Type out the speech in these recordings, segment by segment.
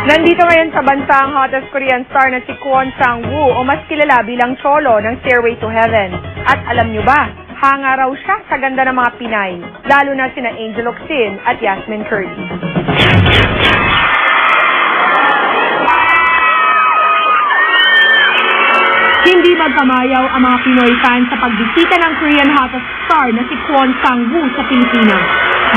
Nandito ngayon sa bansa ang hottest Korean star na si Kwon Sang-woo o mas kilala bilang Cholo ng Stairway to Heaven. At alam nyo ba, hanga raw siya sa ganda ng mga Pinay, lalo na sina Angel Locsin at Yasmin Curdy. Hindi magkamayaw ang mga Pinoy fans sa pagbisita ng Korean hottest star na si Kwon Sang-woo sa Pilipinas.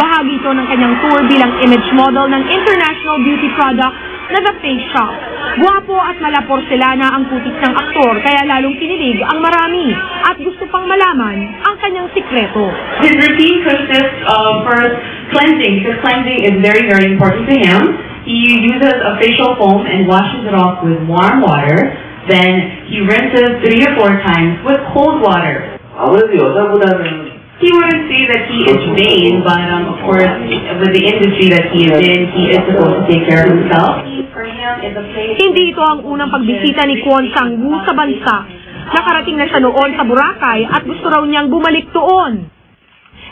Bahagi ito ng kanyang tour bilang image model ng international beauty product na The Face Shop. Guwapo at mala porselana ang kutis ng aktor, kaya lalong kinilig ang marami at gusto pang malaman ang kanyang sikreto. His routine consists of first cleansing, because cleansing is very, very important to him. He uses a facial foam and washes it off with warm water. Then he rinses 3 or 4 times with cold water. 아무래도 여자보다는 He wouldn't say that he is vain, but of course, with the industry that he is in, he is supposed to take care of himself. For him, it's a place. Hindi ito ang unang pagbisita ni Kwon Sang-woo sa bansa. Nakarating na siya noon sa Boracay at gusto raw niyang bumalik doon.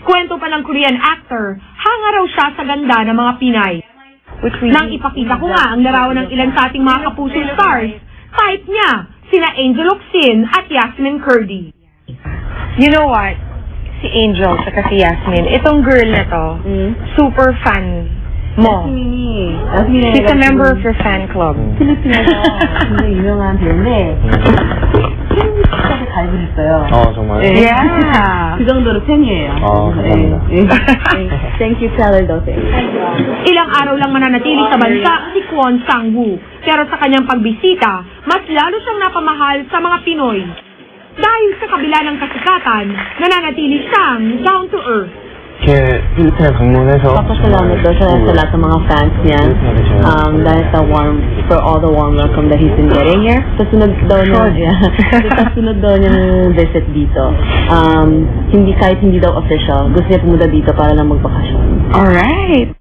Kwento pa ng Korean actor, hanga raw siya sa ganda ng mga Pinay. Nang ipakita ko nga ang larawan ng ilan sa ating mga kapuso stars, type niya, sina Angel Locsin at Yasmin Curdy. You know what? Si Angel at si Yasmin, itong girl na to, super fan mo. She's a member of your fan club. 필리핀에서 굉장히 유명한 배우인데 진짜 잘 그렸어요. 정말. Yeah. 그 정도로 팬이에요. 감사합니다. Thank you, Charles Dose. Ilang araw lang mananatili sa bansa si Kwon Sang-woo. Pero sa kanyang pagbisita, mas lalo siyang napamahal sa mga Pinoy. Dahil sa kabila ng kasikatan, nananatili siyang down to earth. 이렇게 필리핀에 방문해서 Papasalamat daw siya sa lahat ng mga fans niya dahil sa for all the warm welcome that he's been getting here. Sa sunod daw niyang visit dito, kahit hindi daw official, gusto niya pumunta dito para lang magbakasyon. Alright.